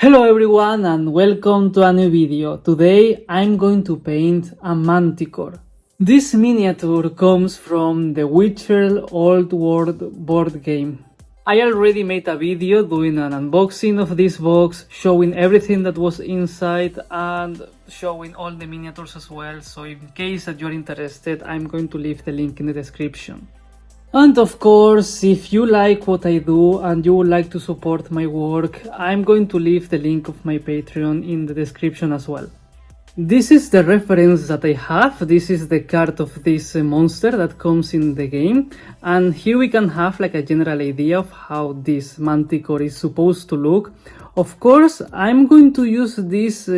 Hello everyone and welcome to a new video. Today I'm going to paint a Manticore. This miniature comes from the Witcher Old World board game. I already made a video doing an unboxing of this box, showing everything that was inside and showing all the miniatures as well, so in case that you're interested, I'm going to leave the link in the description. And of course, if you like what I do and you would like to support my work, I'm going to leave the link of my Patreon in the description as well. This is the reference that I have. This is the card of this monster that comes in the game, and here we can have like a general idea of how this Manticore is supposed to look. Of course, I'm going to use this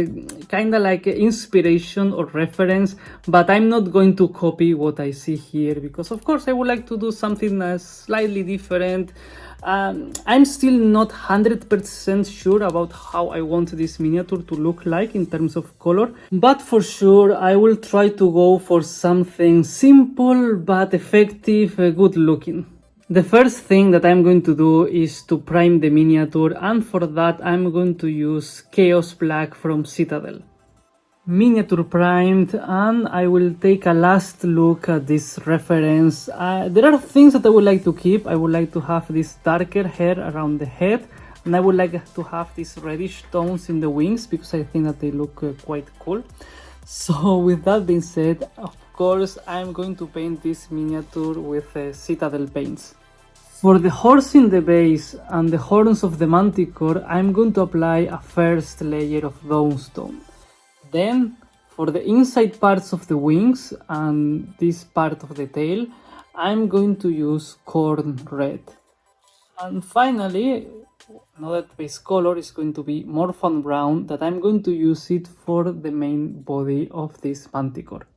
kinda like inspiration or reference, but I'm not going to copy what I see here because of course I would like to do something slightly different. I'm still not 100% sure about how I want this miniature to look like in terms of color, but for sure I will try to go for something simple but effective, good looking. The first thing that I'm going to do is to prime the miniature, and for that I'm going to use Chaos Black from Citadel. Miniature primed, and I will take a last look at this reference. There are things that I would like to keep. I would like to have this darker hair around the head, and I would like to have these reddish tones in the wings because I think that they look quite cool. So with that being said, of course I'm going to paint this miniature with Citadel paints. For the horse in the base and the horns of the Manticore, I'm going to apply a first layer of Dawnstone. Then, for the inside parts of the wings and this part of the tail, I'm going to use Corn Red. And finally, another base color is going to be Morphan Brown, that I'm going to use it for the main body of this Manticore.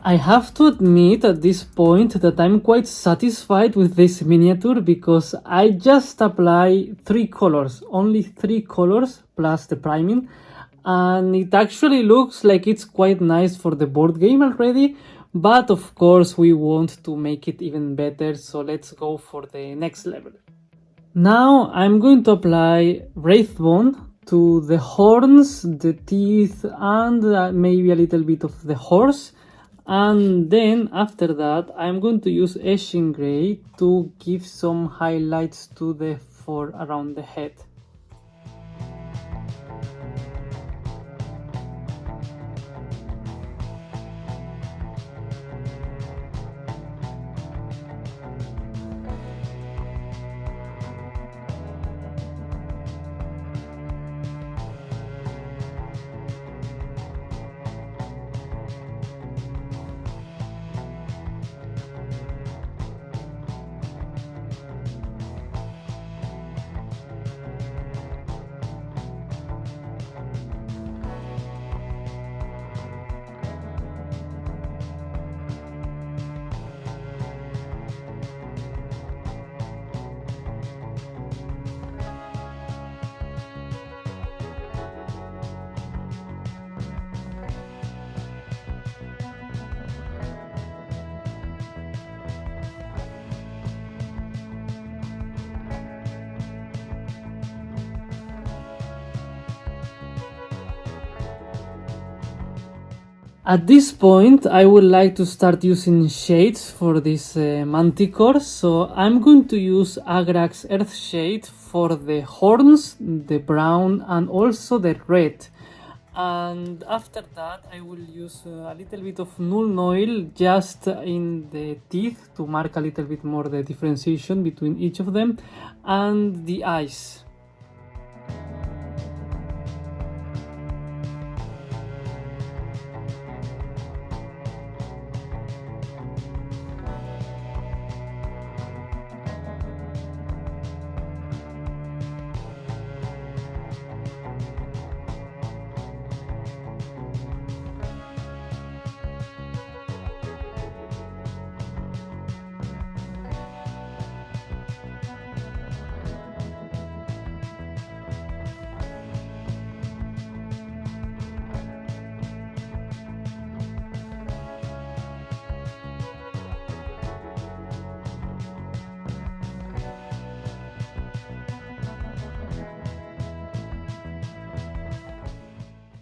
I have to admit at this point that I'm quite satisfied with this miniature because I just apply 3 colors, only 3 colors plus the priming, and it actually looks like it's quite nice for the board game already, but of course we want to make it even better, so let's go for the next level. Now I'm going to apply Wraithbone to the horns, the teeth, and maybe a little bit of the horse. And then after that I'm going to use Asian Gray to give some highlights to the fur around the head. At this point, I would like to start using shades for this Manticore, so I'm going to use Agrax Earth Shade for the horns, the brown, and also the red. And after that, I will use a little bit of Null Oil just in the teeth to mark a little bit more the differentiation between each of them, and the eyes.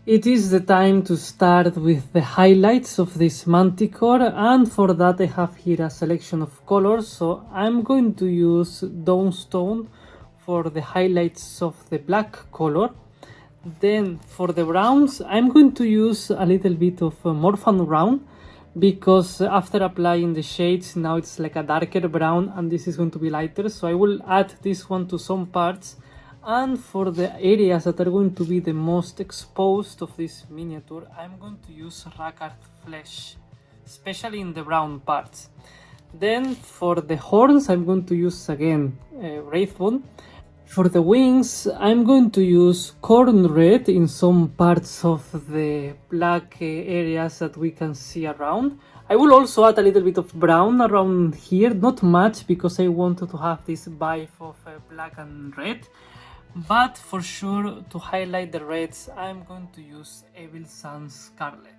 It is the time to start with the highlights of this Manticore, and for that I have here a selection of colors, so I'm going to use Dawnstone for the highlights of the black color. Then for the browns I'm going to use a little bit of Morphan Brown, because after applying the shades now it's like a darker brown and this is going to be lighter, so I will add this one to some parts. And for the areas that are going to be the most exposed of this miniature, I'm going to use Rackard Flesh, especially in the brown parts. Then for the horns, I'm going to use again Wraithbone. For the wings, I'm going to use Corn Red in some parts of the black areas that we can see around. I will also add a little bit of brown around here, not much, because I wanted to have this vibe of black and red. But for sure, to highlight the reds, I'm going to use Evil Sun's Scarlet.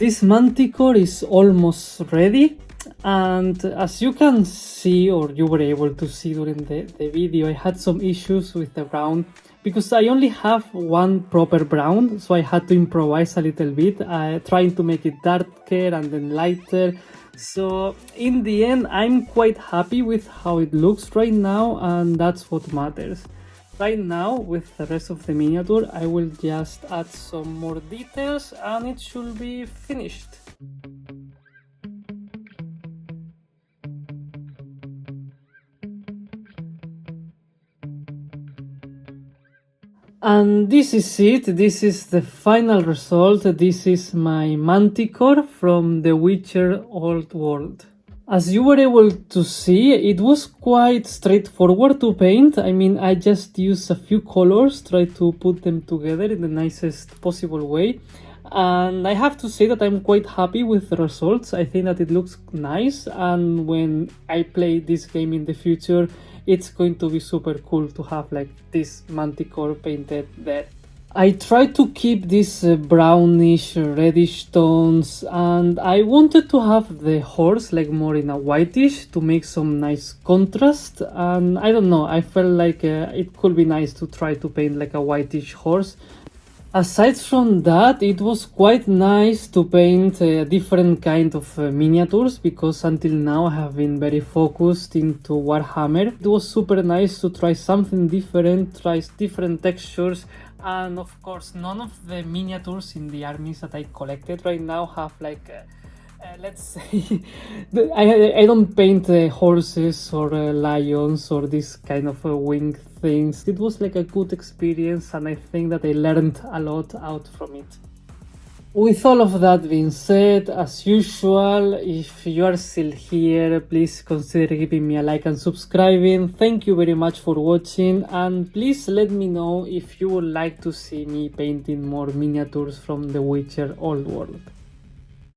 This Manticore is almost ready, and as you can see, or you were able to see during the video, I had some issues with the brown because I only have one proper brown, so I had to improvise a little bit, trying to make it darker and then lighter. So in the end, I'm quite happy with how it looks right now, and that's what matters. Right now, with the rest of the miniature, I will just add some more details and it should be finished. And this is it, this is the final result. This is my Manticore from The Witcher Old World. As you were able to see, it was quite straightforward to paint. I mean, I just used a few colors, tried to put them together in the nicest possible way. And I have to say that I'm quite happy with the results. I think that it looks nice, and when I play this game in the future, it's going to be super cool to have like this Manticore painted there. I tried to keep these brownish, reddish tones, and I wanted to have the horse like more in a whitish to make some nice contrast. And I don't know, I felt like it could be nice to try to paint like a whitish horse. Aside from that, it was quite nice to paint a different kind of miniatures, because until now I have been very focused into Warhammer. It was super nice to try something different, try different textures, and of course none of the miniatures in the armies that I collected right now have like let's say I don't paint horses or lions or this kind of winged things. It was like a good experience, and I think that I learned a lot out from it. With all of that being said, as usual, if you are still here, please consider giving me a like and subscribing. Thank you very much for watching, and please let me know if you would like to see me painting more miniatures from The Witcher Old World.